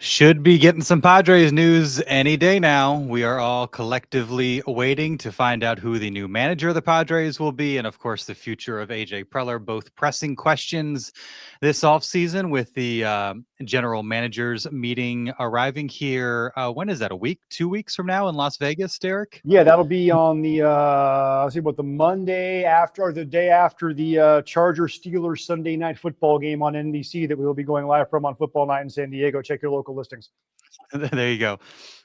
Should be getting some Padres news any day now. We are all collectively waiting to find out who the new manager of the Padres will be, and of course, the future of AJ Preller. Both pressing questions this offseason with the general managers meeting arriving here. When is that? A week, 2 weeks from now in Las Vegas, Derek? Yeah, that'll be on the the Monday after or the day after the Chargers Steelers Sunday night football game on NBC that we will be going live from on Football Night in San Diego. Check your local listings. There you go.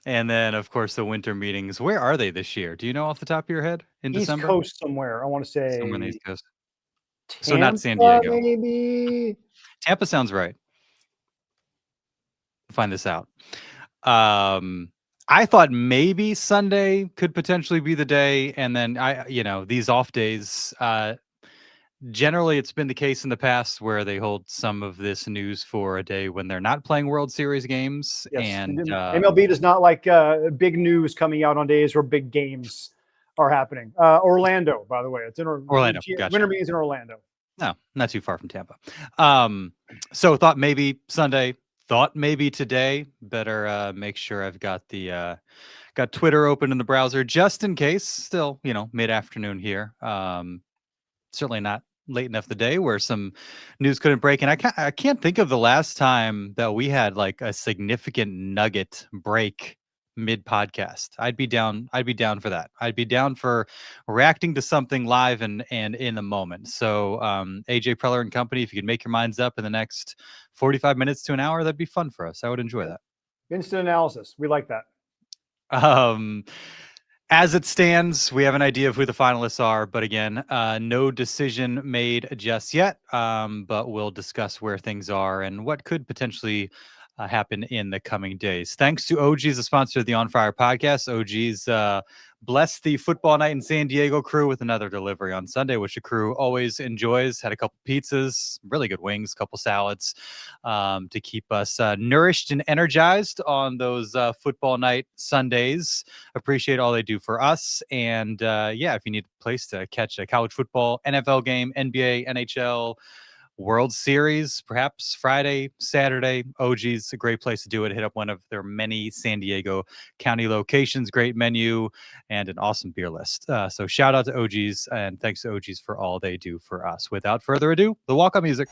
And then, of course, the winter meetings. Where are they this year? Do you know off the top of your head in East December? Coast somewhere. I want to Somewhere on the say East Coast. So not San Tampa, Diego. maybe. Tampa sounds right. Find this out. I thought maybe Sunday could potentially be the day, and then these off days. Generally, it's been the case in the past where they hold some of this news for a day when they're not playing World Series games. Yes, And MLB does not like big news coming out on days where big games are happening. Orlando, by the way, it's in Orlando. Gotcha. Winter meetings in Orlando. No, not too far from Tampa. So thought maybe Sunday. Thought maybe today. Better make sure I've got the got Twitter open in the browser just in case. Still, mid-afternoon here. Certainly not late enough the day where some news couldn't break. And I can't think of the last time that we had like a significant nugget break mid podcast. I'd be down for that. I'd be down for reacting to something live and in the moment. So AJ Preller and company, if you could make your minds up in the next 45 minutes to an hour, that'd be fun for us. I would enjoy that. Instant analysis. We like that. As it stands, we have an idea of who the finalists are, but again, no decision made just yet. But we'll discuss where things are and what could potentially happen in the coming days. Thanks to OG's, the sponsor of the On Fire podcast. OG's blessed the Football Night in San Diego crew with another delivery on Sunday, which the crew always enjoys. Had a couple pizzas, really good wings, a couple salads to keep us nourished and energized on those Football Night Sundays. Appreciate all they do for us. And if you need a place to catch a college football, NFL game, NBA, NHL, World Series, perhaps Friday, Saturday, OG's a great place to do it. Hit up one of their many San Diego County locations, great menu, and an awesome beer list. So shout out to OG's and thanks to OG's for all they do for us. Without further ado, the walk-up music.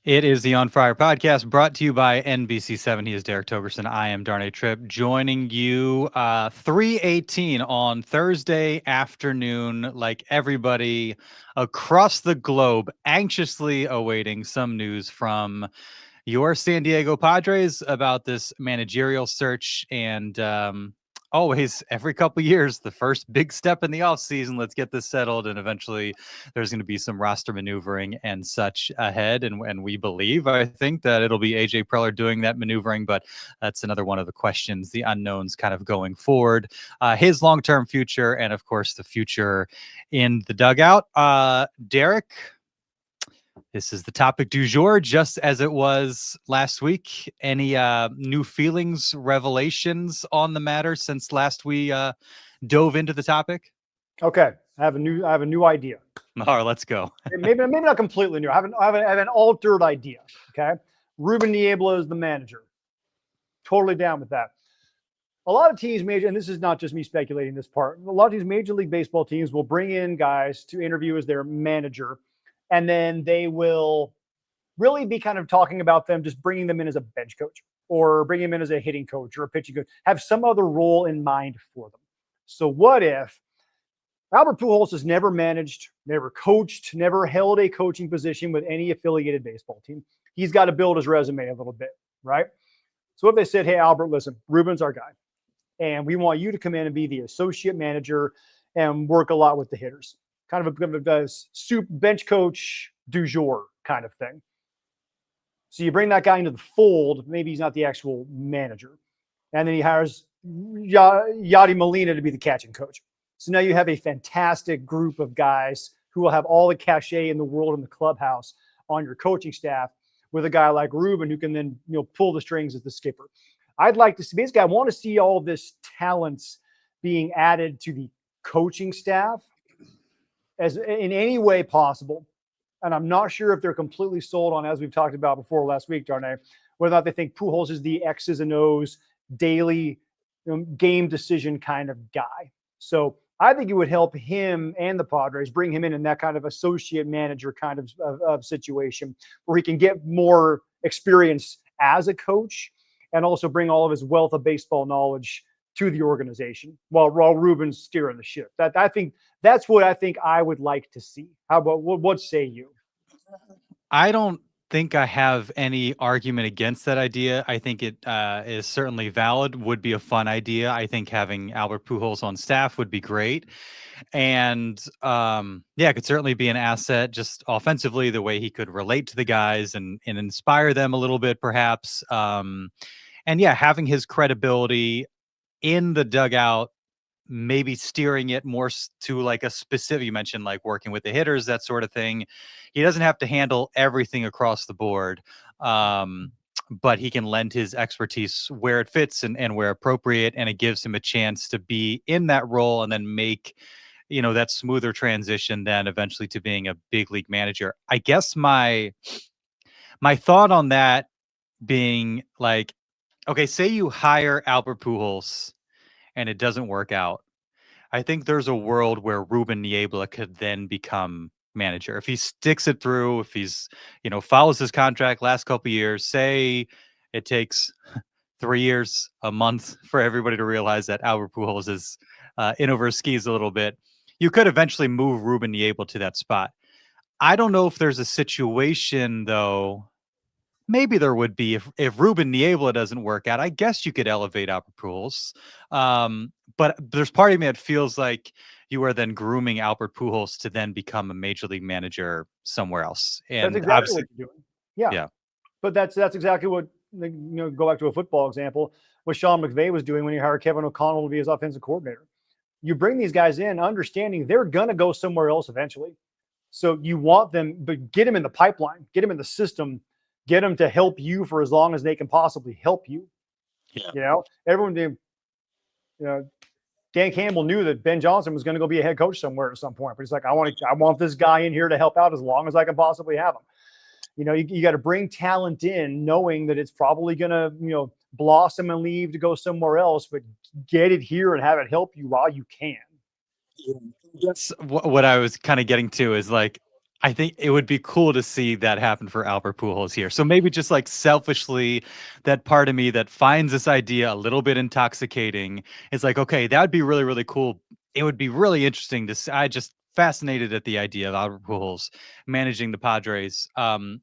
It is the On Fire podcast brought to you by NBC7. He is Derek Togerson. I am Darnay Tripp, joining you 3:18 on Thursday afternoon, like everybody across the globe, anxiously awaiting some news from your San Diego Padres about this managerial search. And always, every couple years, the first big step in the offseason, let's get this settled. And eventually there's going to be some roster maneuvering and such ahead. And we believe, I think, that it'll be AJ Preller doing that maneuvering. But that's another one of the questions, the unknowns kind of going forward. His long-term future and, of course, the future in the dugout. Derek, this is the topic du jour, just as it was last week. Any new feelings, revelations on the matter since last we dove into the topic? Okay, I have a new idea. All right, let's go. maybe not completely new. I have an altered idea. Okay, Ruben Niebla is the manager. Totally down with that. A lot of teams, and this is not just me speculating this part. A lot of these Major League Baseball teams will bring in guys to interview as their manager. And then they will really be kind of talking about them, just bringing them in as a bench coach or bring them in as a hitting coach or a pitching coach, have some other role in mind for them. So what if Albert Pujols has never managed, never coached, never held a coaching position with any affiliated baseball team? He's got to build his resume a little bit, right? So if they said, hey, Albert, listen, Ruben's our guy, and we want you to come in and be the associate manager and work a lot with the hitters. Kind of a bench coach du jour kind of thing. So you bring that guy into the fold. Maybe he's not the actual manager. And then he hires Yadi Molina to be the catching coach. So now you have a fantastic group of guys who will have all the cachet in the world in the clubhouse on your coaching staff with a guy like Ruben who can then pull the strings as the skipper. I'd like to see, basically, I want to see all this talents being added to the coaching staff as in any way possible. And I'm not sure if they're completely sold on, as we've talked about before last week, Darnay, whether or not they think Pujols is the X's and O's daily game decision kind of guy. So I think it would help him and the Padres bring him in that kind of associate manager kind of situation where he can get more experience as a coach and also bring all of his wealth of baseball knowledge to the organization while Ruben's steering the ship. I think that's what I think I would like to see. How about what say you? I don't think I have any argument against that idea. I think it is certainly valid, would be a fun idea. I think having Albert Pujols on staff would be great. And yeah, it could certainly be an asset just offensively, the way he could relate to the guys and inspire them a little bit, perhaps. And yeah, having his credibility in the dugout, maybe steering it more to like a specific, you mentioned like working with the hitters, that sort of thing. He doesn't have to handle everything across the board. But he can lend his expertise where it fits and where appropriate. And it gives him a chance to be in that role and then make, that smoother transition then eventually to being a big league manager. I guess my thought on that being like, okay, say you hire Albert Pujols and it doesn't work out. I think there's a world where Ruben Niebla could then become manager. If he sticks it through, if he's, follows his contract last couple years, say it takes 3 years, a month for everybody to realize that Albert Pujols is in over his skis a little bit, you could eventually move Ruben Niebla to that spot. I don't know if there's a situation, though. Maybe there would be if Ruben Niebla doesn't work out. I guess you could elevate Albert Pujols. But there's part of me that feels like you are then grooming Albert Pujols to then become a major league manager somewhere else. And That's exactly obviously, what you're doing. Yeah. yeah. But that's exactly what, go back to a football example, what Sean McVay was doing when he hired Kevin O'Connell to be his offensive coordinator. You bring these guys in understanding they're going to go somewhere else eventually. So you want them, but get them in the pipeline, get them in the system, get them to help you for as long as they can possibly help you. Yeah. Everyone did. Dan Campbell knew that Ben Johnson was going to go be a head coach somewhere at some point, but he's like, I want this guy in here to help out as long as I can possibly have him. You got to bring talent in knowing that it's probably going to, blossom and leave to go somewhere else, but get it here and have it help you while you can. That's what I was kind of getting to is like, I think it would be cool to see that happen for Albert Pujols here. So maybe just like selfishly, that part of me that finds this idea a little bit intoxicating is like, okay, that would be really, really cool. It would be really interesting to see. I just fascinated at the idea of Albert Pujols managing the Padres.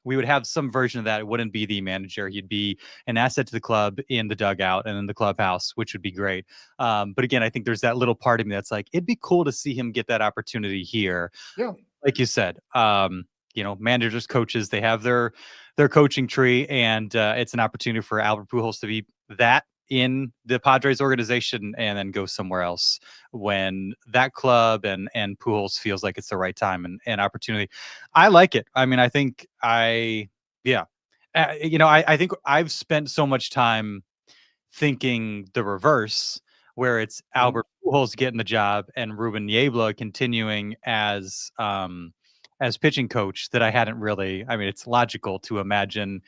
We would have some version of that. It wouldn't be the manager. He'd be an asset to the club in the dugout and in the clubhouse, which would be great. But again, I think there's that little part of me that's like, it'd be cool to see him get that opportunity here. Yeah. Like you said, managers, coaches, they have their coaching tree, and it's an opportunity for Albert Pujols to be that in the Padres organization and then go somewhere else when that club and Pujols feels like it's the right time and opportunity. I like it. I mean, I think I think I've spent so much time thinking the reverse, where it's Albert Pujols getting the job and Ruben Niebla continuing as pitching coach, that I hadn't really. I mean, it's logical to imagine,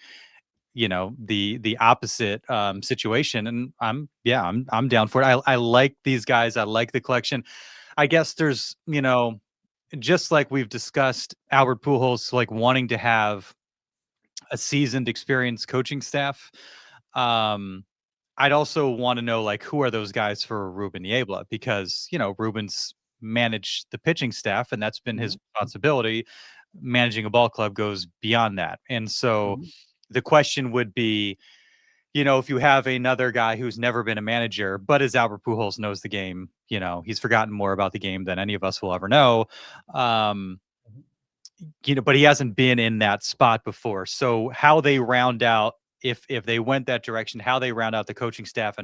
the opposite situation, and I'm down for it. I like these guys. I like the collection. I guess there's, just like we've discussed, Albert Pujols like wanting to have a seasoned, experienced coaching staff. I'd also want to know, like, who are those guys for Ruben Niebla? Because, Ruben's managed the pitching staff, and that's been his responsibility. Managing a ball club goes beyond that. And so the question would be, if you have another guy who's never been a manager, but as Albert Pujols knows the game, he's forgotten more about the game than any of us will ever know. but he hasn't been in that spot before. So how they round out, if they went that direction, how they round out the coaching staff,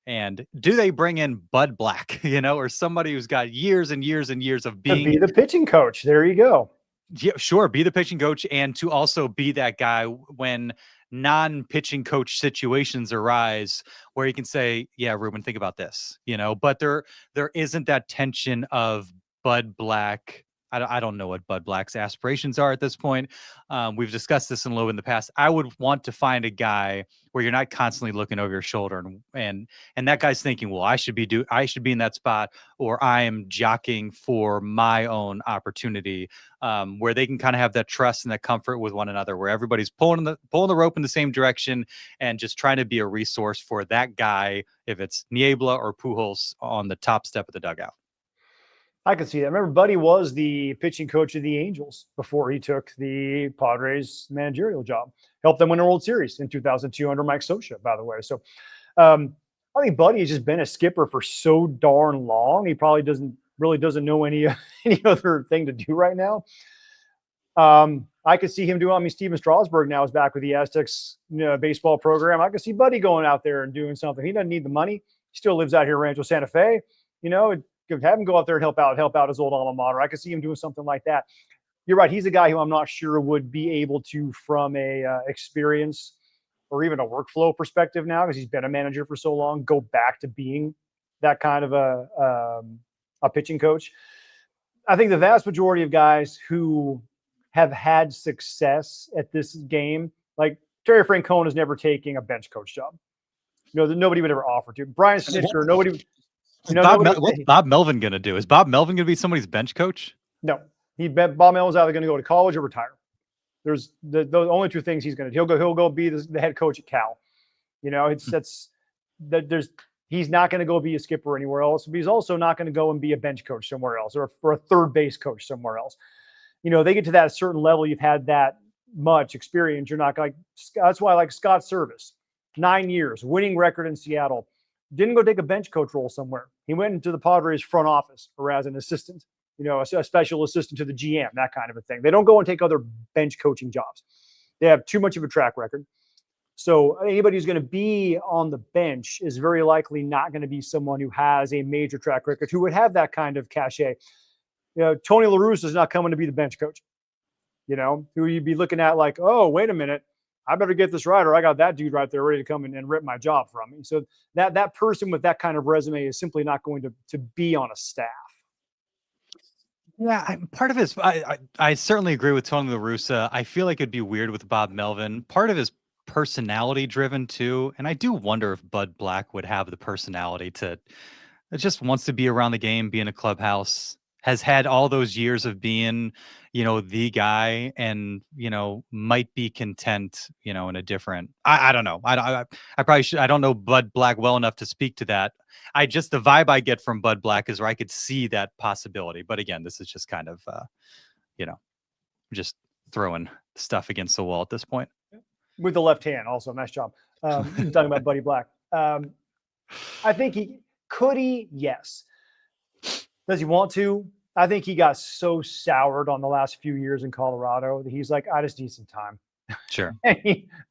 and do they bring in Bud Black, or somebody who's got years and years and years of To be being the pitching coach. There you go. yeah, sure, be the pitching coach, and to also be that guy when non-pitching coach situations arise where you can say, yeah, Ruben, think about this, but there isn't that tension of Bud Black. I don't know what Bud Black's aspirations are at this point. We've discussed this in the past. I would want to find a guy where you're not constantly looking over your shoulder and that guy's thinking, well, I should be in that spot, or I am jockeying for my own opportunity, where they can kind of have that trust and that comfort with one another, where everybody's pulling the rope in the same direction and just trying to be a resource for that guy, if it's Niebla or Pujols on the top step of the dugout. I can see that. Remember, Buddy was the pitching coach of the Angels before he took the Padres managerial job. Helped them win a World Series in 2002 under Mike Scioscia, by the way. So I think Buddy has just been a skipper for so darn long. He probably doesn't know any other thing to do right now. I could see him doing. I mean, Steven Strasburg now is back with the Aztecs baseball program. I could see Buddy going out there and doing something. He doesn't need the money. He still lives out here in Rancho Santa Fe. Have him go out there and help out his old alma mater. I could see him doing something like that. You're right. He's a guy who I'm not sure would be able to, from a experience or even a workflow perspective now, because he's been a manager for so long, go back to being that kind of a pitching coach. I think the vast majority of guys who have had success at this game, like Terry Francona is never taking a bench coach job. Nobody would ever offer to. Brian Snitker, nobody. What's Bob Melvin going to do? Is Bob Melvin going to be somebody's bench coach? No. Bob Melvin's either going to go to college or retire. There's the only two things he's going to do. He'll go be the head coach at Cal. He's not going to go be a skipper anywhere else. But he's also not going to go and be a bench coach somewhere else, or for a third base coach somewhere else. They get to that certain level. You've had that much experience. You're not like, that's why I like Scott Service, 9 years, winning record in Seattle. Didn't go take a bench coach role somewhere. He went into the Padres front office or as an assistant, a special assistant to the GM, that kind of a thing. They don't go and take other bench coaching jobs. They have too much of a track record. So anybody who's going to be on the bench is very likely not going to be someone who has a major track record, who would have that kind of cachet. Tony La Russa is not coming to be the bench coach, who you'd be looking at like, oh, wait a minute. I better get this right, or I got that dude right there ready to come in and rip my job from me. So that person with that kind of resume is simply not going to be on a staff. Yeah, part of it is I certainly agree with Tony La Russa. I feel like it'd be weird with Bob Melvin. Part of his personality driven too, and I do wonder if Bud Black would have the personality to just wants to be around the game, be in a clubhouse, has had all those years of being, the guy, and might be content, in a different. I don't know. I probably should. I don't know Bud Black well enough to speak to that. The vibe I get from Bud Black is where I could see that possibility. But again, this is just kind of, just throwing stuff against the wall at this point. With the left hand, also nice job. Talking about Buddy Black. I think could he? Yes. Does he want to? I think he got so soured on the last few years in Colorado that he's like, I just need some time. Sure.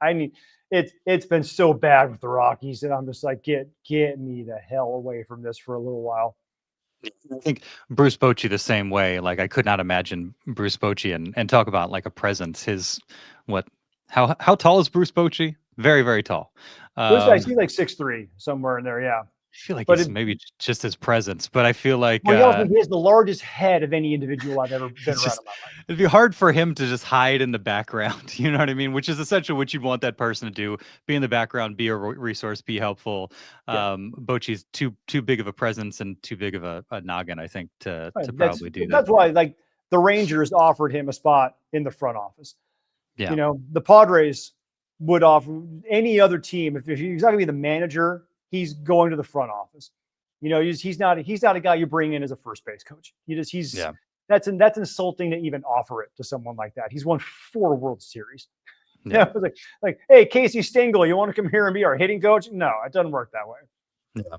I need it's been so bad with the Rockies that I'm just like, get me the hell away from this for a little while. I think Bruce Bochy the same way. Like I could not imagine Bruce Bochy and talk about like a presence. How tall is Bruce Bochy? Very, very tall. He's like 6'3", somewhere in there. Yeah. I feel like it's maybe just his presence, but I feel like he has the largest head of any individual I've ever been around in my life. It'd be hard for him to just hide in the background. You know what I mean? Which is essentially what you'd want that person to do: be in the background, be a resource, be helpful. Yeah. Bochy's too big of a presence and too big of a noggin, I think, to probably do that. That's why, like, the Rangers offered him a spot in the front office. Yeah. The Padres would offer any other team if he's not going to be the manager. He's going to the front office. He's not a guy you bring in as a first base coach. That's insulting to even offer it to someone like that. He's won 4 World Series. Yeah. Like, hey, Casey Stengel, you want to come here and be our hitting coach? No, it doesn't work that way. Yeah.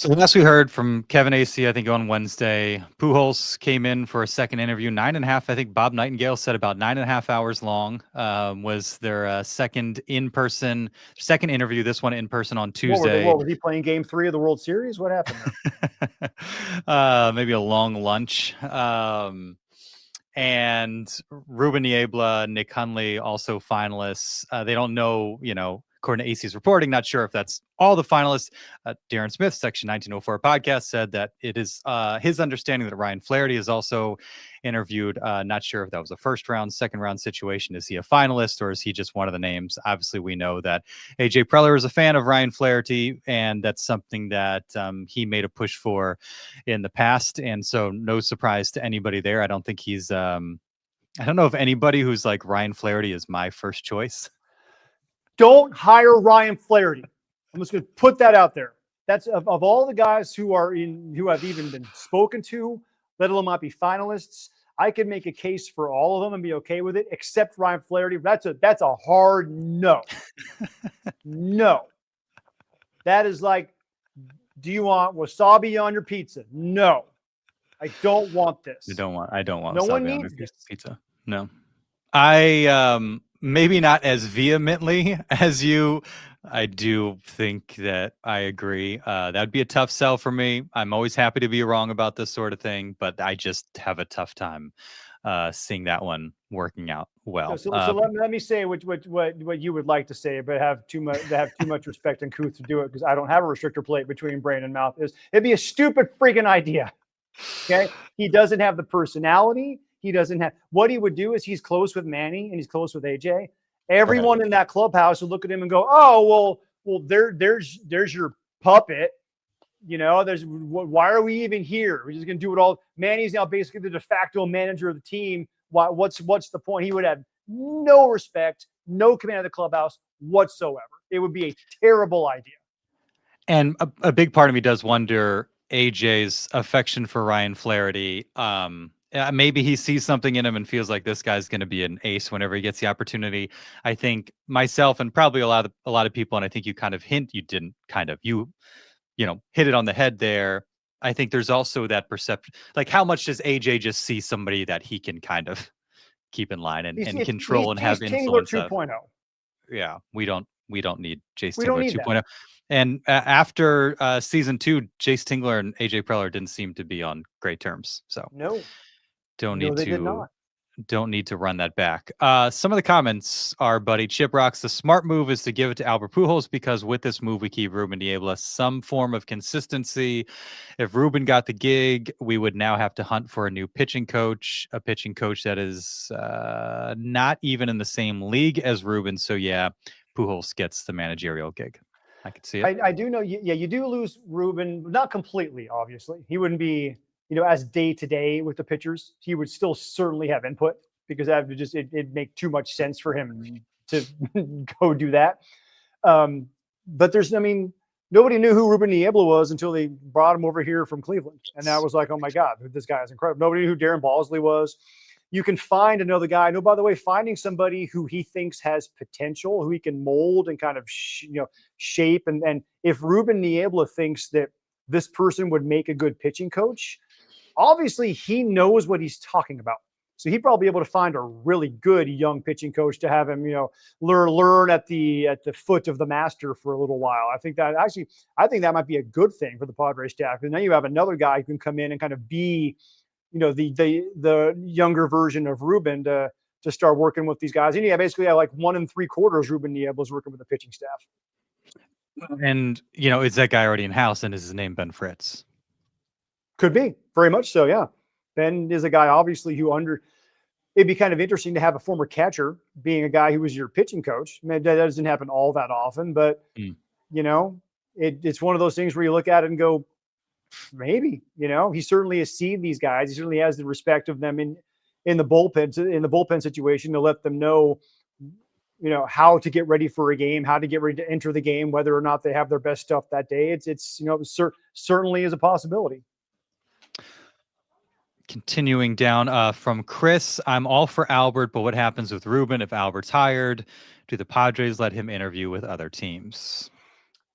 So last we heard from Kevin AC, I think on Wednesday, Pujols came in for a second interview, 9.5. I think Bob Nightingale said about 9.5 hours long. Was their second interview. This one in person on Tuesday. What was he playing Game 3 of the World Series? What happened there? Maybe a long lunch. And Ruben Niebla, Nick Hundley, also finalists. They don't know, according to AC's reporting, not sure if that's all the finalists. Darren Smith, Section 1904 podcast, said that it is his understanding that Ryan Flaherty is also interviewed. Not sure if that was a first round, second round situation. Is he a finalist or is he just one of the names? Obviously, we know that AJ Preller is a fan of Ryan Flaherty, and that's something that he made a push for in the past. And so no surprise to anybody there. I don't think he's I don't know if anybody who's like Ryan Flaherty is my first choice. Don't hire Ryan Flaherty. I'm just going to put that out there. That's of all the guys who have even been spoken to, let alone might be finalists. I could make a case for all of them and be okay with it, except Ryan Flaherty. That's a hard no. No. That is like, do you want wasabi on your pizza? No. I don't want this. I don't want no wasabi one on needs your this. pizza. No. I maybe not as vehemently as you. I do think that I agree. That'd be a tough sell for me. I'm always happy to be wrong about this sort of thing, but I just have a tough time seeing that one working out well. So let me say what you would like to say, but have too much respect and couth to do it, because I don't have a restrictor plate between brain and mouth. It'd be a stupid freaking idea. Okay, he doesn't have the personality. He doesn't have. What he would do is he's close with Manny and he's close with AJ. Everyone in that clubhouse would look at him and go, "Oh, well, there's your puppet." Why are we even here? We're just gonna do it all. Manny's now basically the de facto manager of the team. What's the point? He would have no respect, no command of the clubhouse whatsoever. It would be a terrible idea. And a big part of me does wonder AJ's affection for Ryan Flaherty. Maybe he sees something in him and feels like this guy's going to be an ace whenever he gets the opportunity. I think myself and probably a lot of people, and I think you kind of hit it on the head there. I think there's also that perception, like how much does AJ just see somebody that he can kind of keep in line and control and have influence of? 2.0. Yeah, we don't need Jace We don't Tingler need 2.0. And after season 2, Jace Tingler and AJ Preller didn't seem to be on great terms. So don't need to run that back. Some of the comments are, buddy Chip Rocks, the smart move is to give it to Albert Pujols, because with this move we keep Ruben Niebla some form of consistency. If Ruben got the gig, we would now have to hunt for a new pitching coach that is not even in the same league as Ruben. So yeah, Pujols gets the managerial gig. I could see it. I do know. Yeah, you do lose Ruben, not completely. Obviously, he wouldn't be as day to day with the pitchers. He would still certainly have input, because that would it'd make too much sense for him to go do that. But nobody knew who Ruben Niebla was until they brought him over here from Cleveland, and that was like, oh my God, this guy is incredible. Nobody knew who Darren Balsley was. You can find another guy. No, by the way, finding somebody who he thinks has potential, who he can mold and kind of shape. And if Ruben Niebla thinks that this person would make a good pitching coach, obviously he knows what he's talking about. So he'd probably be able to find a really good young pitching coach to have him, learn at the foot of the master for a little while. I think that might be a good thing for the Padres staff. And then you have another guy who can come in and kind of be, the younger version of Ruben to start working with these guys. And basically like 1 3/4 Ruben Niebla is working with the pitching staff. And is that guy already in house, and is his name Ben Fritz? Could be, very much so. Yeah, Ben is a guy obviously it'd be kind of interesting to have a former catcher being a guy who was your pitching coach. That doesn't happen all that often, but it's one of those things where you look at it and go, maybe. He certainly has seen these guys. He certainly has the respect of them in the bullpen situation, to let them know, how to get ready for a game, how to get ready to enter the game, whether or not they have their best stuff that day. It's certainly is a possibility. Continuing down from Chris, I'm all for Albert, but what happens with Ruben if Albert's hired? Do the Padres let him interview with other teams?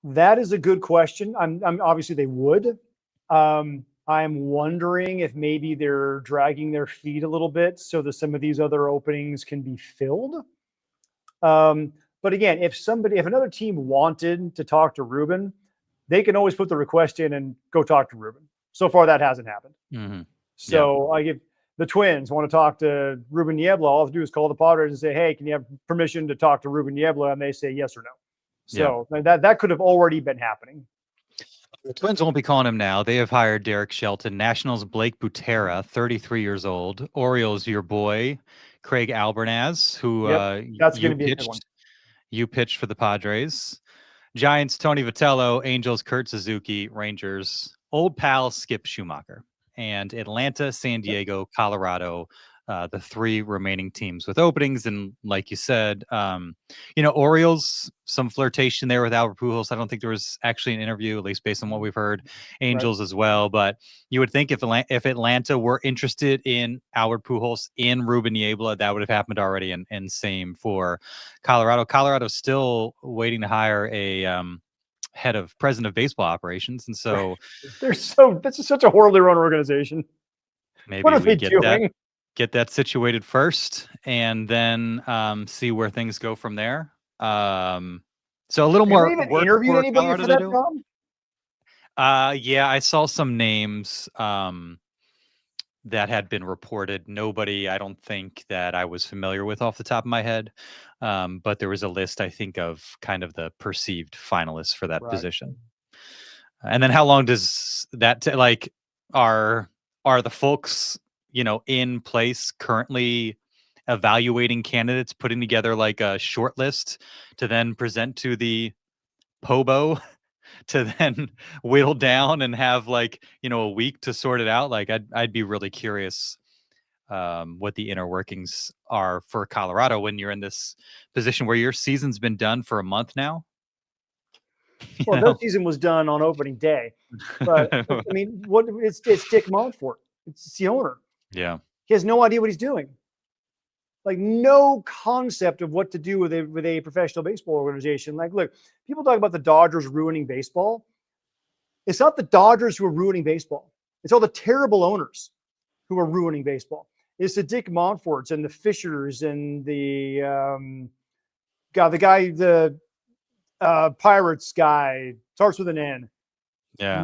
That is a good question. I'm obviously they would. I'm wondering if maybe they're dragging their feet a little bit so that some of these other openings can be filled. But again, if another team wanted to talk to Ruben, they can always put the request in and go talk to Ruben. So far, that hasn't happened. Mm-hmm. So like if the Twins want to talk to Ruben Niebla, all I have to do is call the Padres and say, "Hey, can you have permission to talk to Ruben Niebla?" And they say yes or no. So that could have already been happening. The Twins won't be calling him now. They have hired Derek Shelton. Nationals Blake Butera, 33 years old. Orioles, your boy Craig Albernaz, who That's going to be a good one. You pitched for the Padres. Giants, Tony Vitello. Angels, Kurt Suzuki. Rangers, old pal Skip Schumacher. And Atlanta, San Diego, Colorado, the three remaining teams with openings. And like you said, Orioles, some flirtation there with Albert Pujols. I don't think there was actually an interview, at least based on what we've heard. Angels as well. But you would think if Atlanta were interested in Albert Pujols, in Ruben Niebla, that would have happened already. And same for Colorado. Colorado's still waiting to hire a head of president of baseball operations. And so this is such a horribly run organization. Maybe what are we they doing? Get that situated first, and then see where things go from there. So a little more work interviewed for anybody Colorado for that to do. problem? Yeah, I saw some names that had been reported. Nobody, I don't think that I was familiar with off the top of my head. But there was a list, I think, of kind of the perceived finalists for that position. And then how long does that are the folks, in place currently evaluating candidates, putting together like a short list to then present to the POBO to then whittle down and have a week to sort it out? Like I'd be really curious what the inner workings are for Colorado when you're in this position where your season's been done for a month now. Well, their season was done on opening day, but I mean, it's Dick Montfort. It's the owner. Yeah, he has no idea what he's doing. Like no concept of what to do with a professional baseball organization. Like, look, people talk about the Dodgers ruining baseball. It's not the Dodgers who are ruining baseball. It's all the terrible owners who are ruining baseball. It's the Dick Montforts and the Fishers and the Pirates guy, starts with an N. Yeah.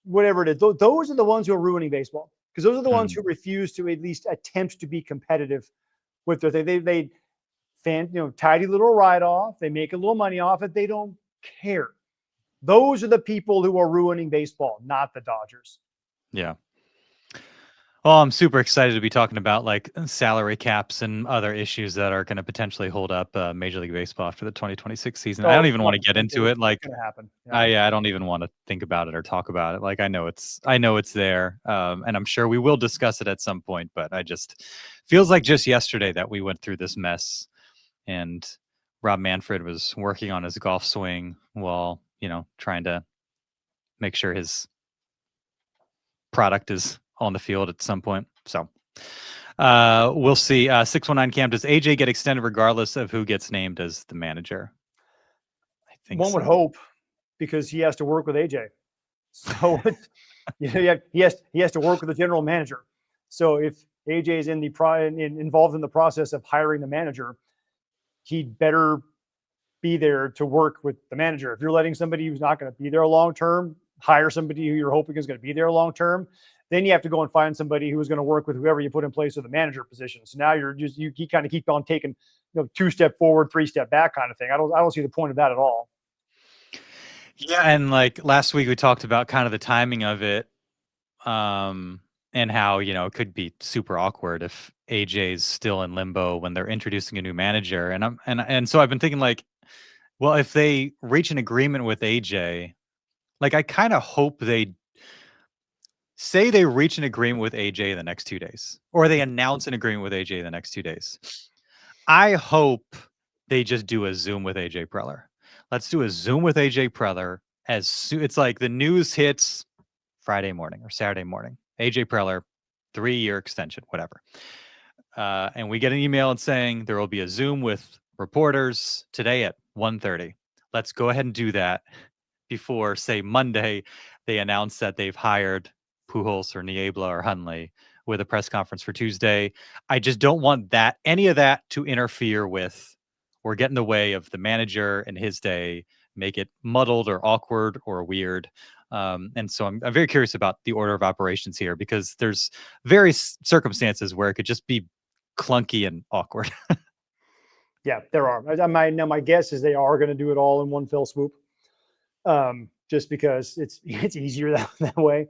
Whatever it is. Those are the ones who are ruining baseball, because those are the ones who refuse to at least attempt to be competitive with their thing. They tidy little write-off. They make a little money off it. They don't care. Those are the people who are ruining baseball, not the Dodgers. Yeah. Well, I'm super excited to be talking about like salary caps and other issues that are going to potentially hold up Major League Baseball after the 2026 season. I don't even want to get into it. Like, going to happen. I don't even want to think about it or talk about it. Like, I know it's there, and I'm sure we will discuss it at some point. But I just feels like just yesterday that we went through this mess, and Rob Manfred was working on his golf swing while trying to make sure his product is on the field at some point. So we'll see. 619 Cam, does AJ get extended regardless of who gets named as the manager? I think one would hope, because he has to work with AJ. So he has to work with the general manager. So if AJ is involved in the process of hiring the manager, he'd better be there to work with the manager. If you're letting somebody who's not going to be there long term hire somebody who you're hoping is going to be there long term, then you have to go and find somebody who's going to work with whoever you put in place of the manager position. So now you kind of keep on taking 2-step forward, 3-step back kind of thing. I don't see the point of that at all. Yeah, and like last week we talked about kind of the timing of it, and how it could be super awkward if AJ's still in limbo when they're introducing a new manager. And so I've been thinking like, well, if they reach an agreement with AJ, like I kind of hope they say they reach an agreement with AJ in the next 2 days, or they announce an agreement with AJ in the next 2 days. I hope they just do a Zoom with AJ Preller. Let's do a Zoom with AJ Preller it's like the news hits Friday morning or Saturday morning. AJ Preller, 3-year extension, whatever. And we get an email and saying there will be a Zoom with reporters today at 1:30. Let's go ahead and do that. before, say, Monday, they announce that they've hired Pujols or Niebla or Hundley with a press conference for Tuesday. I just don't want any of that to interfere with or get in the way of the manager and his day, make it muddled or awkward or weird. And so I'm very curious about the order of operations here, because there's various circumstances where it could just be clunky and awkward. Yeah, there are. My guess is they are going to do it all in one fell swoop, just because it's easier that way.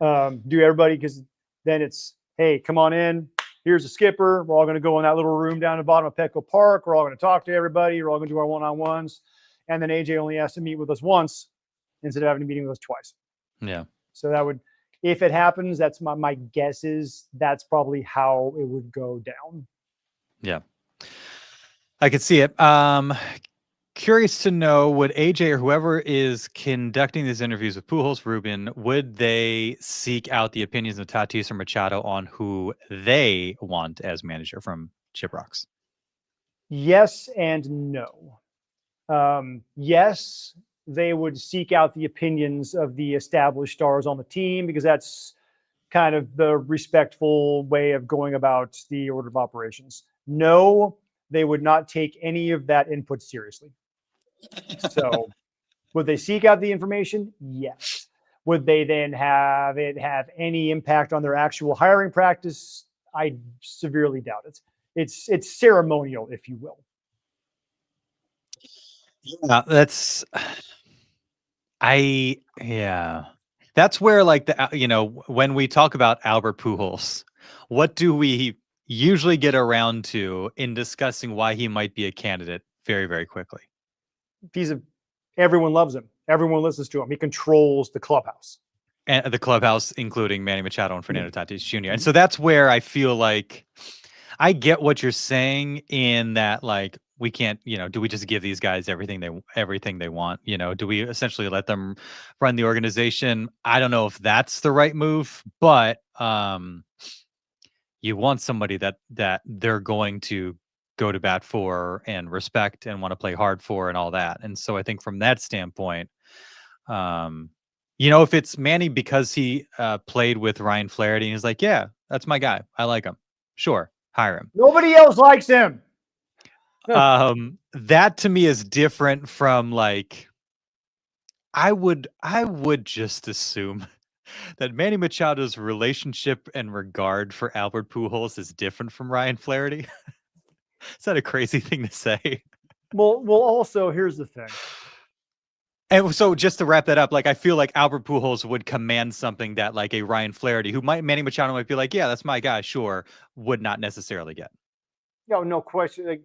Do everybody, because then it's, hey, come on in. Here's a skipper. We're all going to go in that little room down the bottom of Petco Park. We're all going to talk to everybody. We're all going to do our one-on-ones. And then AJ only has to meet with us once instead of having a meeting with us twice. Yeah. So that would, if it happens, that's my guess is that's probably how it would go down. Yeah. I could see it. Curious to know, would AJ or whoever is conducting these interviews with Pujols, Ruben, would they seek out the opinions of Tatis or Machado on who they want as manager from Chip Rocks? Yes and no. Yes, they would seek out the opinions of the established stars on the team, because that's kind of the respectful way of going about the order of operations. No, they would not take any of that input seriously. So would they seek out the information? Yes. Would they then have it have any impact on their actual hiring practice? I severely doubt it. It's ceremonial, if you will. Yeah, that's where, like, when we talk about Albert Pujols, what do we usually get around to in discussing why he might be a candidate very, very quickly? Everyone loves him. Everyone listens to him. He controls the clubhouse. And the clubhouse, including Manny Machado and Fernando Tatis Jr. And so that's where I feel like I get what you're saying, in that, like, we can't, do we just give these guys everything they want? Do we essentially let them run the organization? I don't know if that's the right move, but you want somebody that they're going to go to bat for and respect and want to play hard for and all that. And so I think from that standpoint, if it's Manny because he played with Ryan Flaherty and he's like, yeah, that's my guy, I like him, sure, hire him. Nobody else likes him. That to me is different from, like, I would just assume that Manny Machado's relationship and regard for Albert Pujols is different from Ryan Flaherty. Is that a crazy thing to say? Well, also, here's the thing. And so just to wrap that up, like, I feel like Albert Pujols would command something that, like, a Ryan Flaherty, Manny Machado might be like, yeah, that's my guy, sure, would not necessarily get. No question. Like,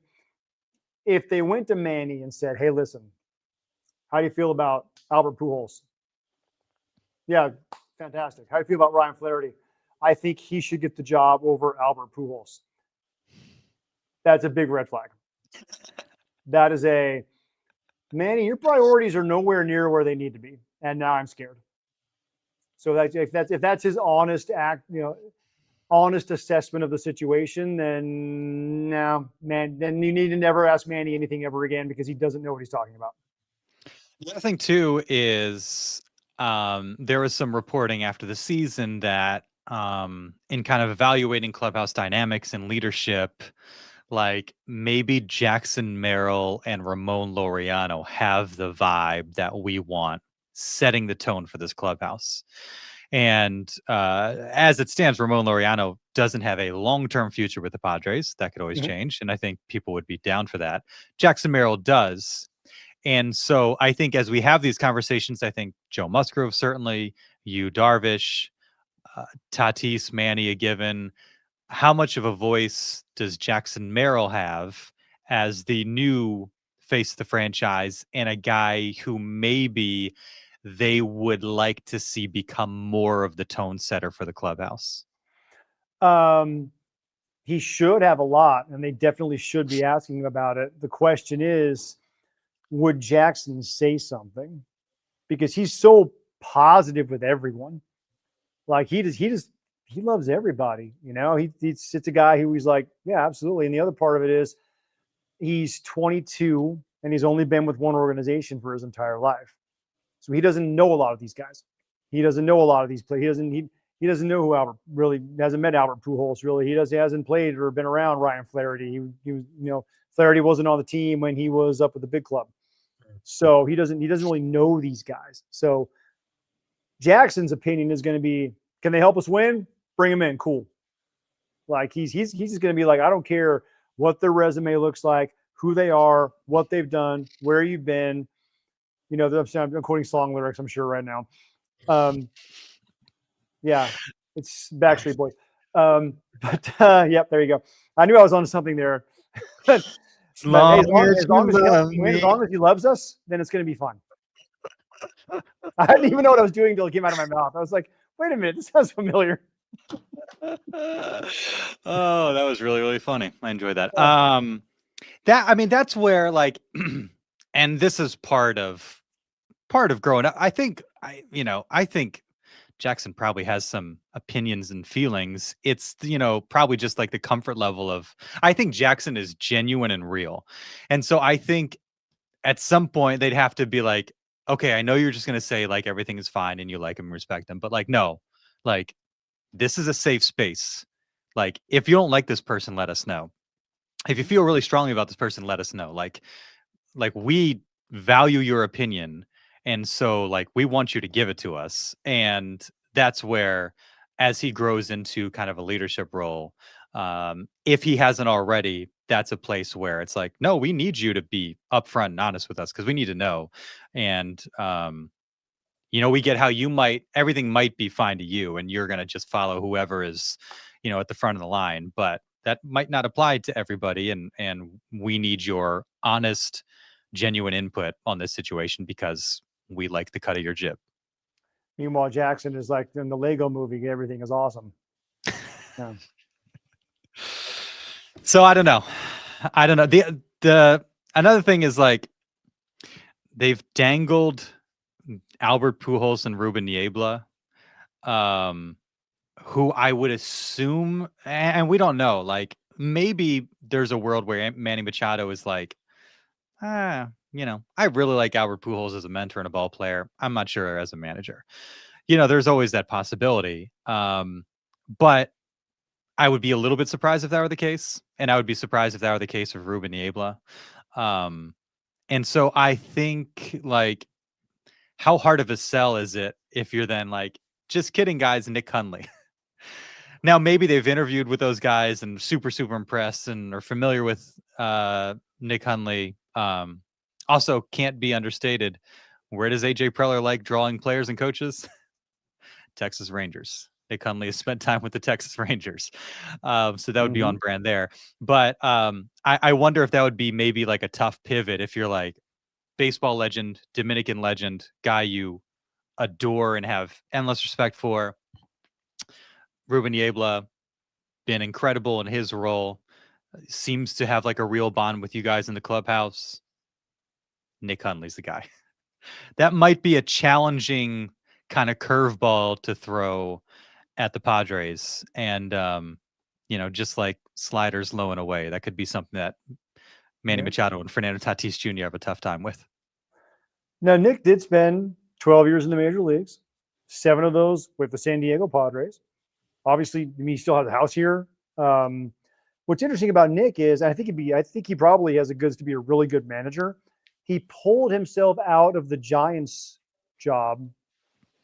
if they went to Manny and said, hey, listen, how do you feel about Albert Pujols? Yeah, fantastic. How do you feel about Ryan Flaherty? I think he should get the job over Albert Pujols. That's a big red flag. That is Manny, your priorities are nowhere near where they need to be, and now I'm scared. So if that's his honest honest assessment of the situation, then no, man, then you need to never ask Manny anything ever again, because he doesn't know what he's talking about. The other thing too is there was some reporting after the season that in kind of evaluating clubhouse dynamics and leadership, like, maybe Jackson Merrill and Ramon Laureano have the vibe that we want, setting the tone for this clubhouse. And as it stands, Ramon Laureano doesn't have a long-term future with the Padres. That could always change, and I think people would be down for that. Jackson Merrill does. And so I think as we have these conversations, I think Joe Musgrove, certainly, you, Darvish, Tatis, Manny, a given. How much of a voice does Jackson Merrill have as the new face of the franchise, and a guy who maybe they would like to see become more of the tone setter for the clubhouse? He should have a lot, and they definitely should be asking him about it. The question is, would Jackson say something? Because he's so positive with everyone. Like, he loves everybody. It's a guy who he's like, yeah, absolutely. And the other part of it is he's 22 and he's only been with one organization for his entire life. So he doesn't know a lot of these guys. He doesn't know a lot of these players. He doesn't know who Albert really hasn't met Albert Pujols really. He hasn't played or been around Ryan Flaherty. He was, Flaherty wasn't on the team when he was up with the big club. So he doesn't really know these guys. So Jackson's opinion is going to be, can they help us win? Bring them in. Cool. Like he's just going to be like, I don't care what their resume looks like, who they are, what they've done, where you've been. I'm quoting song lyrics, I'm sure right now. Yeah, it's Backstreet Boys. Yep, there you go. I knew I was on something there. But hey, as long as he loves us, then it's going to be fun. I didn't even know what I was doing until it came out of my mouth. I was like, wait a minute, this sounds familiar. Oh, that was really, really funny. I enjoyed that. That's where like, and this is part of growing up. I think Jackson probably has some opinions and feelings. It's, probably just like the comfort level of, I think Jackson is genuine and real. And so I think at some point they'd have to be like, okay, I know you're just going to say like everything is fine and you like him and respect him, but like, no, like this is a safe space. Like if you don't like this person, let us know. If you feel really strongly about this person, let us know. Like we value your opinion. And so like, we want you to give it to us. And that's where, as he grows into kind of a leadership role, if he hasn't already, that's a place where it's like, no, we need you to be upfront and honest with us because we need to know. And, we get how everything might be fine to you and you're going to just follow whoever is, at the front of the line, but that might not apply to everybody. And we need your honest, genuine input on this situation because we like the cut of your jib. Meanwhile, Jackson is like in the Lego movie, everything is awesome. Yeah. So I don't know. The another thing is like they've dangled Albert Pujols and Ruben Niebla, who I would assume, and we don't know, like maybe there's a world where Manny Machado is like, I really like Albert Pujols as a mentor and a ball player. I'm not sure as a manager. There's always that possibility. But I would be a little bit surprised if that were the case. And I would be surprised if that were the case of Ruben Niebla. And so I think, like, how hard of a sell is it if you're then like, just kidding, guys, Nick Hundley. Now, maybe they've interviewed with those guys and super, super impressed and are familiar with Nick Hundley. Also, can't be understated. Where does AJ Preller like drawing players and coaches? Texas Rangers. Nick Hundley has spent time with the Texas Rangers. So that would be on brand there. But I wonder if that would be maybe like a tough pivot if you're like baseball legend, Dominican legend, guy you adore and have endless respect for. Ruben Niebla, been incredible in his role. Seems to have like a real bond with you guys in the clubhouse. Nick Hundley's the guy. That might be a challenging kind of curveball to throw at the Padres. And, just like sliders low and away, that could be something that Manny Machado and Fernando Tatis Jr. have a tough time with. Now, Nick did spend 12 years in the major leagues, 7 of those with the San Diego Padres. Obviously, he still has a house here. What's interesting about Nick is, I think he probably has a goods to be a really good manager. He pulled himself out of the Giants job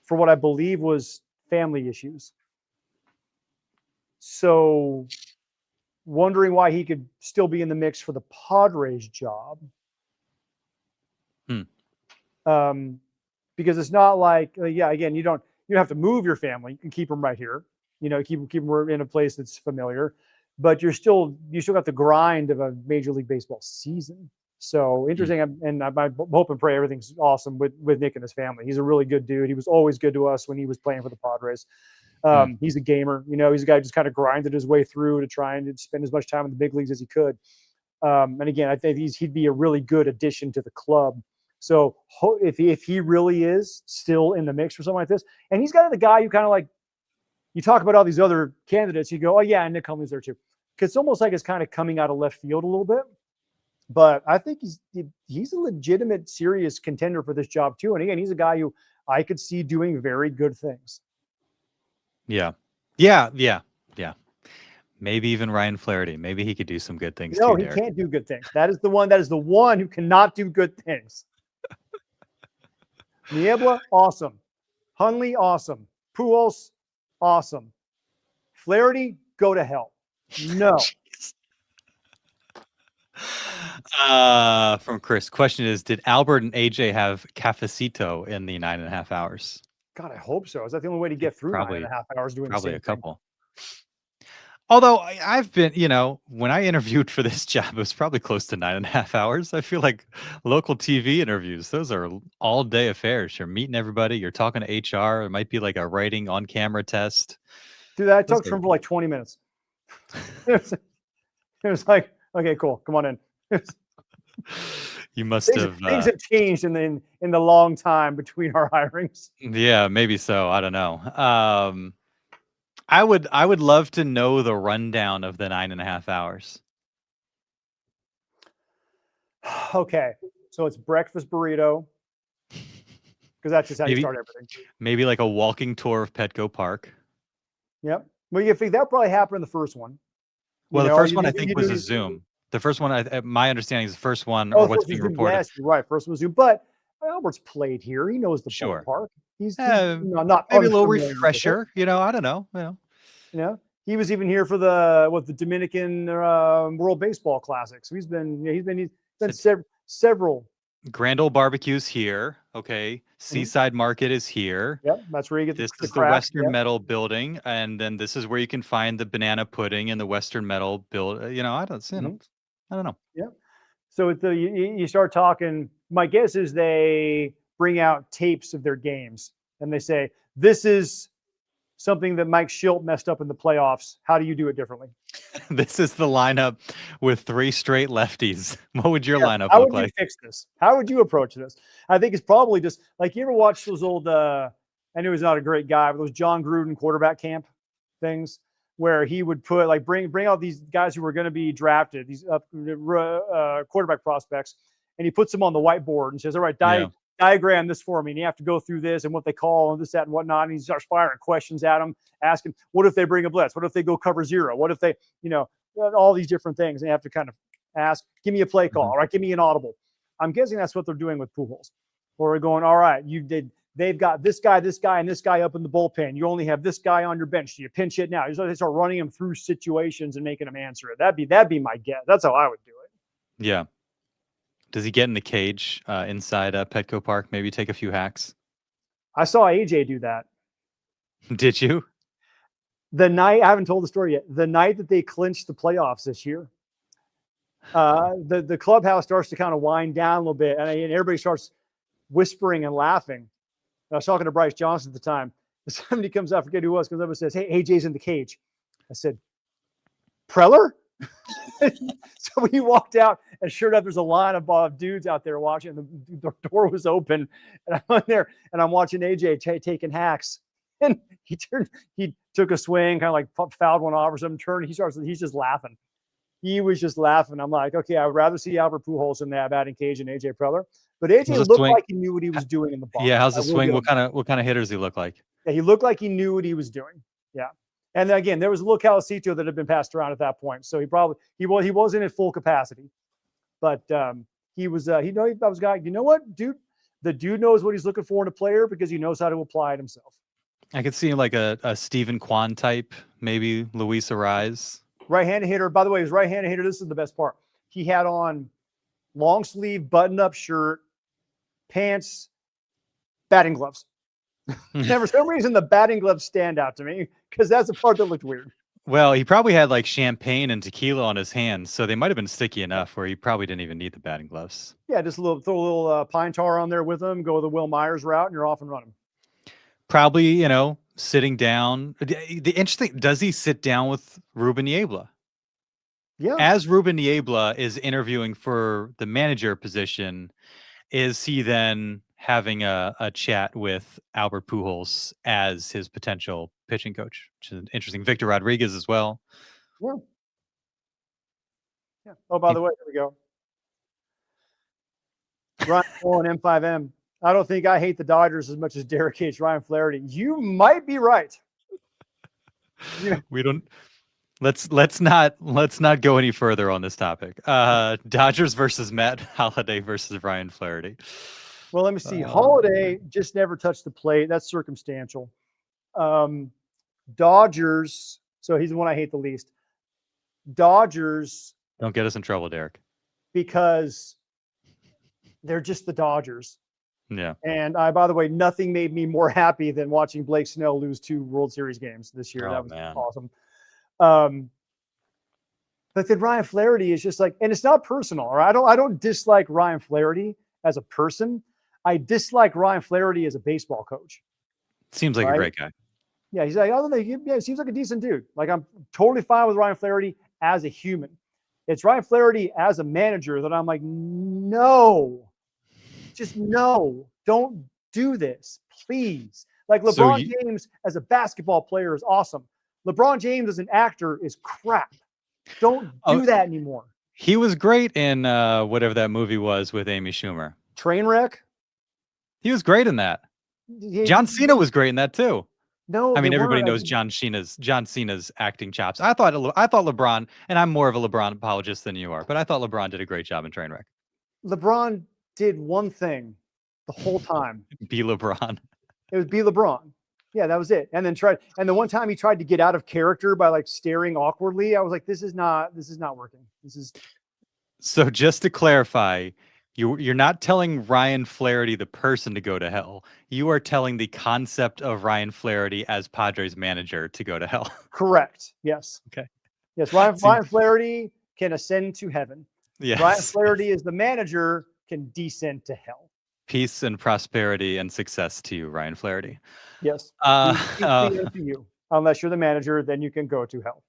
for what I believe was family issues. So, wondering why he could still be in the mix for the Padres job. Because it's not like, again, you don't have to move your family. You can keep them right here. Keep them in a place that's familiar, but you still got the grind of a Major League Baseball season. So interesting. And I hope and pray everything's awesome with Nick and his family. He's a really good dude. He was always good to us when he was playing for the Padres. He's a gamer, he's a guy who just kind of grinded his way through to try and spend as much time in the big leagues as he could. And again, I think he'd be a really good addition to the club. So if he really is still in the mix for something like this, and he's got the guy who kind of like, you talk about all these other candidates, you go, oh yeah, and Nick Hundley's there too. Because it's almost like it's kind of coming out of left field a little bit. But I think he's a legitimate, serious contender for this job too. And again, he's a guy who I could see doing very good things. Yeah. Yeah. Yeah. Yeah. Maybe even Ryan Flaherty. Maybe he could do some good things No, too, he Derek. can't do good things. That is the one. That is the one who cannot do good things. Niebla, awesome. Hundley, awesome. Pujols, awesome. Flaherty, go to hell. No. From Chris, question is: did Albert and AJ have cafecito in the 9.5 hours? God, I hope so. Is that the only way to get through Probably, 9.5 hours doing the probably same a thing? couple. Although I've been, when I interviewed for this job, it was probably close to 9.5 hours. I feel like local TV interviews, those are all day affairs. You're meeting everybody, you're talking to HR. It might be like a writing on camera test. Dude, that Those took for like 20 minutes. It was like, okay, cool. Come on in. You must have. Things have changed in the long time between our hirings. Yeah, maybe so. I don't know. I would love to know the rundown of the 9.5 hours. Okay, so it's breakfast burrito because that's just how you start everything. Maybe like a walking tour of Petco Park. Yep. Well, you think that probably happened in the first one. Well, the first one I think was a Zoom. The first one, my understanding is the first one, or what's being reported. Yes, you're right. First one was Zoom, but Albert's played here. He knows the ballpark. He's not maybe a little refresher. I don't know. He was even here for the Dominican World Baseball Classic. So he's been several. Grand Ole Barbecue's here. Okay. Seaside Market is here. Yep, that's where you get this is the Western Metal building, and then this is where you can find the banana pudding in the Western Metal build. I don't know. Yeah. So you start talking. My guess is they bring out tapes of their games and they say, "This is something that Mike Schilt messed up in the playoffs. How do you do it differently?" This is the lineup with 3 straight lefties. What would your lineup How look would you like? fix this? How would you approach this? I think it's probably just like, you ever watch those old, I knew he's not a great guy, but those John Gruden quarterback camp things where he would put like, bring out these guys who were going to be drafted, these quarterback prospects, and he puts them on the whiteboard and says, all right, diagram this for me. And you have to go through this and what they call and this, that, and whatnot. And he starts firing questions at them, asking, what if they bring a blitz? What if they go cover zero? What if they, all these different things. And you have to kind of ask, give me a play call, right? Give me an audible. I'm guessing that's what they're doing with Pujols. Or we're going, all right, they've got this guy, and this guy up in the bullpen. You only have this guy on your bench. Do you pinch it now? They start running him through situations and making him answer it. That'd be my guess. That's how I would do it. Yeah. Does he get in the cage inside Petco Park? Maybe take a few hacks? I saw AJ do that. Did you? The night, I haven't told the story yet, the night that they clinched the playoffs this year, the clubhouse starts to kind of wind down a little bit, and everybody starts whispering and laughing. I was talking to Bryce Johnson at the time. Somebody comes out, I forget who it was, comes up and says, "Hey, AJ's in the cage." I said, "Preller?" So we walked out, and sure enough, there's a line of dudes out there watching. The door was open, and I'm on there, and I'm watching AJ taking hacks. And he took a swing, kind of like fouled one off or something, turned. He's just laughing. He was just laughing. I'm like, okay, I would rather see Albert Pujols in that batting cage and AJ Preller. But AJ looked like he knew what he was doing in the box. Yeah, how's the swing? What kind of hitter does he look like? Yeah, he looked like he knew what he was doing. Yeah. And then again, there was a little Calacito that had been passed around at that point. So he wasn't at full capacity. But he was that was a guy, you know what, dude? The dude knows what he's looking for in a player because he knows how to apply it himself. I could see like a Stephen Kwan type, maybe Luis Ariz. Right-handed hitter. By the way, his right-handed hitter, this is the best part. He had on long sleeve button-up shirt, pants, batting gloves. And for some reason, the batting gloves stand out to me because that's the part that looked weird. Well, he probably had like champagne and tequila on his hands, so they might have been sticky enough where he probably didn't even need the batting gloves. Yeah, just throw a little pine tar on there with him, go the Will Myers route, and you're off and running. Probably, sitting down. The interesting, does he sit down with Ruben Niebla? Yeah. As Ruben Niebla is interviewing for the manager position, is he then having a chat with Albert Pujols as his potential pitching coach, which is interesting. Victor Rodriguez as well. Yeah. Oh, by the way, here we go. Ryan Poole and M5M. I don't think I hate the Dodgers as much as Derek hates Ryan Flaherty. You might be right. We don't. Let's not go any further on this topic. Dodgers versus Matt Holliday versus Ryan Flaherty. Well, let me see. Holiday just never touched the plate. That's circumstantial. Dodgers. So he's the one I hate the least. Dodgers. Don't get us in trouble, Derek. Because they're just the Dodgers. Yeah. And by the way, nothing made me more happy than watching Blake Snell lose 2 World Series games this year. That was awesome. But then Ryan Flaherty is just like, and it's not personal. Or I don't dislike Ryan Flaherty as a person. I dislike Ryan Flaherty as a baseball coach. Seems like a great guy. Yeah, he's like, he seems like a decent dude. Like, I'm totally fine with Ryan Flaherty as a human. It's Ryan Flaherty as a manager that I'm like, no, just no, don't do this, please. Like, LeBron James as a basketball player is awesome. LeBron James as an actor is crap. Don't do that anymore. He was great in whatever that movie was with Amy Schumer. Trainwreck. He was great in that. John Cena was great in that too. No, I mean, everybody knows John Cena's acting chops. I thought LeBron, and I'm more of a LeBron apologist than you are, but I thought LeBron did a great job in Trainwreck. LeBron did one thing the whole time. Be LeBron. It was be LeBron. Yeah, that was it. And then the one time he tried to get out of character by like staring awkwardly, I was like, this is not working. So just to clarify, you're not telling Ryan Flaherty the person to go to hell. You are telling the concept of Ryan Flaherty as Padres manager to go to hell. Correct. Yes. Okay. Yes. Ryan Flaherty can ascend to heaven. Yes. Ryan Flaherty as the manager can descend to hell. Peace and prosperity and success to you, Ryan Flaherty. Yes. To you. Unless you're the manager, then you can go to hell.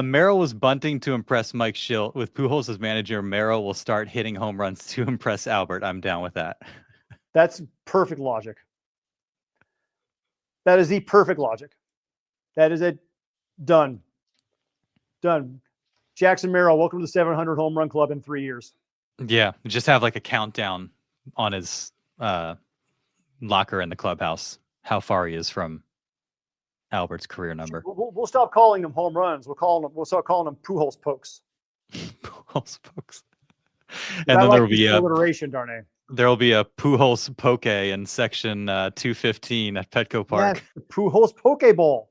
Merrill was bunting to impress Mike Schilt. With Pujols as manager, Merrill will start hitting home runs to impress Albert. I'm down with that. That's perfect logic. That is the perfect logic. That is it. Done. Jackson Merrill, welcome to the 700 home run club in 3 years. Yeah, just have like a countdown on his locker in the clubhouse, how far he is from Albert's career number. We'll stop calling them home runs. We'll start calling them Pujols pokes. Pujols pokes. And then there will be alliteration, Darnay. There will be a Pujols poke in section 215 at Petco Park. Yeah, the Pujols Pokeball.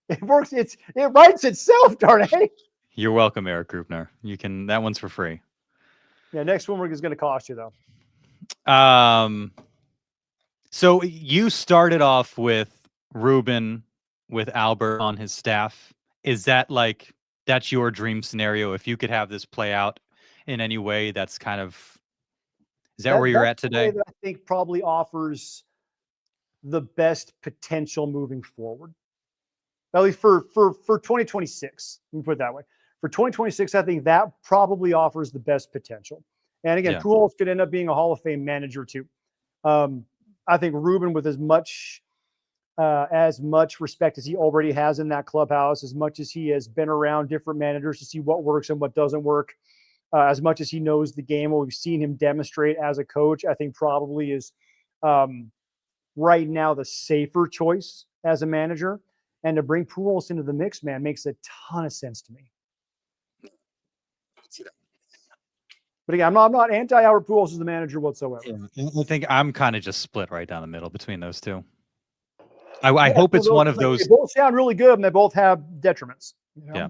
It works. It writes itself, Darnay. You're welcome, Eric Grupner. You can. That one's for free. Yeah, next one is going to cost you though. So you started off with Ruben with Albert on his staff. Is that like that's your dream scenario? If you could have this play out in any way, that's kind of is that where you're at today? That I think probably offers the best potential moving forward. At least for 2026. Let me put it that way. For 2026, I think that probably offers the best potential. And again, Pujols could end up being a Hall of Fame manager too. I think Ruben, with as much respect as he already has in that clubhouse, as much as he has been around different managers to see what works and what doesn't work, as much as he knows the game, what we've seen him demonstrate as a coach, I think probably is right now the safer choice as a manager. And to bring Pujols into the mix, man, makes a ton of sense to me. But again, I'm not anti-Albert Pujols as the manager whatsoever. Yeah, I think I'm kind of just split right down the middle between those two. I hope it's one of those. They both sound really good, and they both have detriments. You know? Yeah,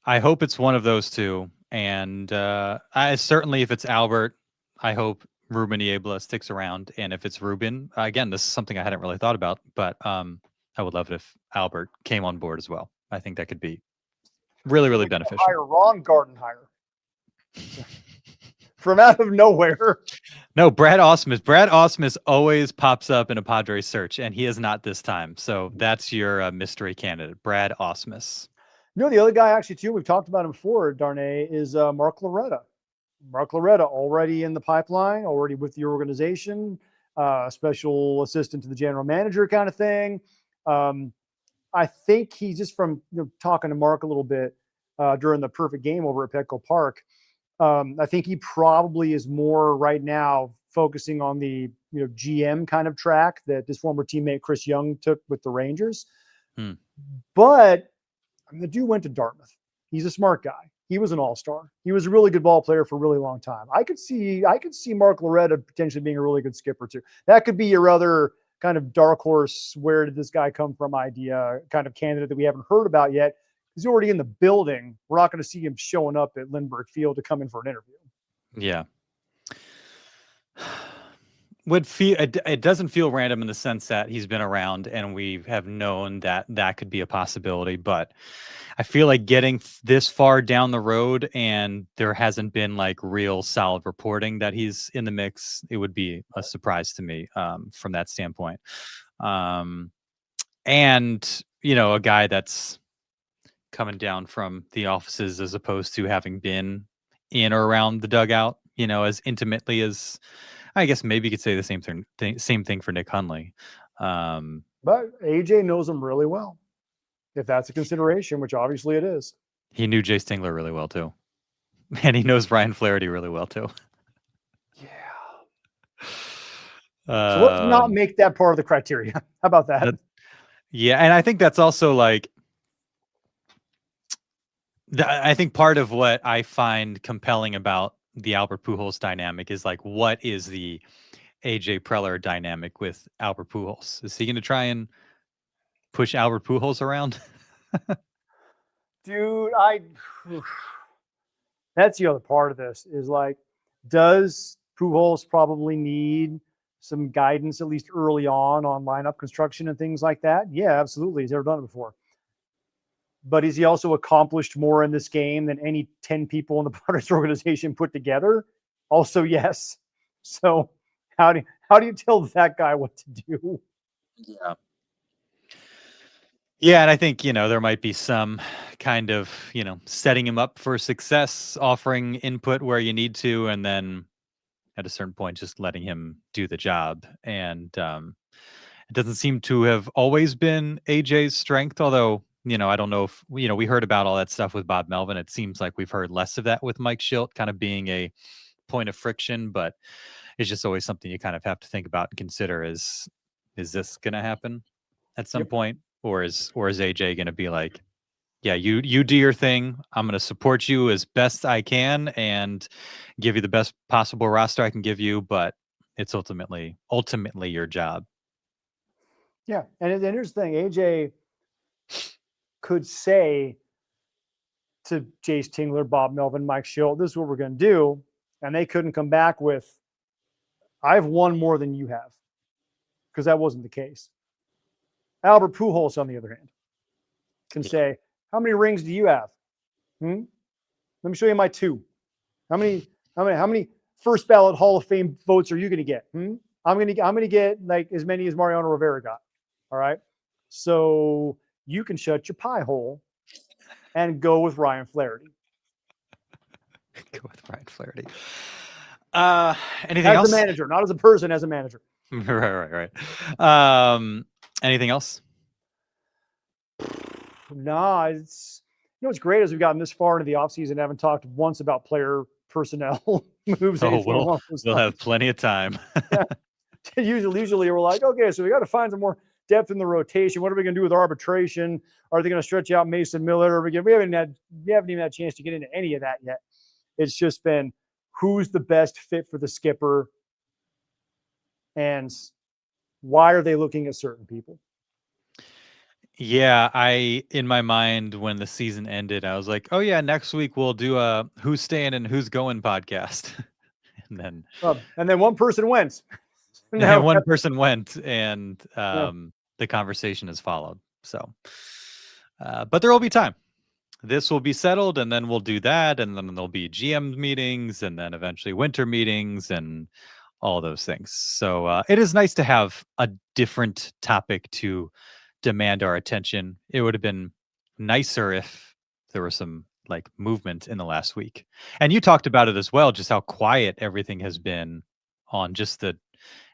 I hope it's one of those two. And I certainly, if it's Albert, I hope Ruben Niebla sticks around. And if it's Ruben, again, this is something I hadn't really thought about, but I would love it if Albert came on board as well. I think that could be really, really beneficial. Hire Ron Gardenhire. From out of nowhere. No, Brad Ausmus. Brad Ausmus always pops up in a Padres search, and he is not this time. So that's your mystery candidate, Brad Ausmus. You know, the other guy actually, too, we've talked about him before, Darnay, is Mark Loretta. Mark Loretta already in the pipeline, already with the organization, special assistant to the general manager kind of thing. I think he's just from talking to Mark a little bit during the perfect game over at Petco Park. I think he probably is more right now focusing on the GM kind of track that his former teammate Chris Young took with the Rangers. Hmm. But the dude went to Dartmouth. He's a smart guy. He was an all-star. He was a really good ball player for a really long time. I could see Mark Loretta potentially being a really good skipper too. That could be your other kind of dark horse, where did this guy come from idea kind of candidate that we haven't heard about yet. He's already in the building. We're not going to see him showing up at Lindbergh Field to come in for an interview. Yeah. It doesn't feel random in the sense that he's been around and we have known that could be a possibility, but I feel like getting this far down the road and there hasn't been like real solid reporting that he's in the mix, it would be a surprise to me from that standpoint. And a guy that's coming down from the offices as opposed to having been in or around the dugout, as intimately as, I guess maybe you could say the same thing for Nick Hundley. But AJ knows him really well, if that's a consideration, which obviously it is. He knew Jay Stingler really well too, and he knows Ryan Flaherty really well too. Yeah. So let's not make that part of the criteria. How about that? Yeah, and I think that's also like, I think part of what I find compelling about the Albert Pujols dynamic is like, what is the AJ Preller dynamic with Albert Pujols? Is he going to try and push Albert Pujols around? Dude, that's the other part of this is like, does Pujols probably need some guidance, at least early on lineup construction and things like that? Yeah, absolutely. He's never done it before. But is he also accomplished more in this game than any 10 people in the Padres organization put together? Also, yes. So how do you tell that guy what to do? Yeah. Yeah, and I think, there might be some kind of, setting him up for success, offering input where you need to, and then at a certain point, just letting him do the job. And it doesn't seem to have always been AJ's strength, although, I don't know if, we heard about all that stuff with Bob Melvin. It seems like we've heard less of that with Mike Schilt kind of being a point of friction, but it's just always something you kind of have to think about and consider is this going to happen at some point? Or is AJ going to be like, yeah, you do your thing. I'm going to support you as best I can and give you the best possible roster I can give you, but it's ultimately your job. Yeah, and here's the thing: AJ could say to Jace Tingler, Bob Melvin, Mike Schilt, "This is what we're going to do," and they couldn't come back with, "I've won more than you have," because that wasn't the case. Albert Pujols, on the other hand, can say, "How many rings do you have? Let me show you my 2. How many first ballot Hall of Fame votes are you going to get? I'm going to get like as many as Mariano Rivera got. All right. So you can shut your pie hole and go with Ryan Flaherty." Go with Ryan Flaherty. Anything as else? As a manager, not as a person, as a manager. Right. Anything else? Nah, it's what's great is we've gotten this far into the offseason and haven't talked once about player personnel moves. We'll have plenty of time. Yeah. Usually we're like, okay, so we got to find some more depth in the rotation. What are we going to do with arbitration? Are they going to stretch out Mason Miller? We haven't even had a chance to get into any of that yet. It's just been who's the best fit for the skipper and why are they looking at certain people? Yeah, in my mind, when the season ended, I was like, oh yeah, next week we'll do a who's staying and who's going podcast. and then one person went. And one person went, and the conversation has followed. So, but there will be time. This will be settled, and then we'll do that, and then there'll be GM meetings, and then eventually winter meetings, and all those things. So it is nice to have a different topic to demand our attention. It would have been nicer if there was some like movement in the last week. And you talked about it as well, just how quiet everything has been on just the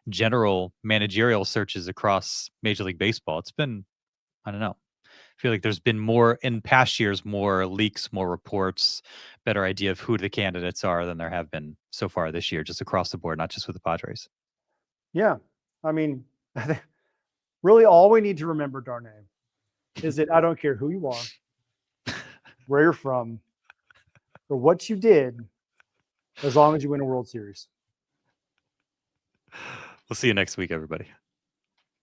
general managerial searches across Major League Baseball. It's been, I don't know, feel like there's been more in past years, more leaks, more reports, better idea of who the candidates are than there have been so far this year, just across the board, not just with the Padres. Yeah. I mean, really all we need to remember, Darnay, is that I don't care who you are, where you're from, or what you did, as long as you win a World Series. We'll see you next week, everybody.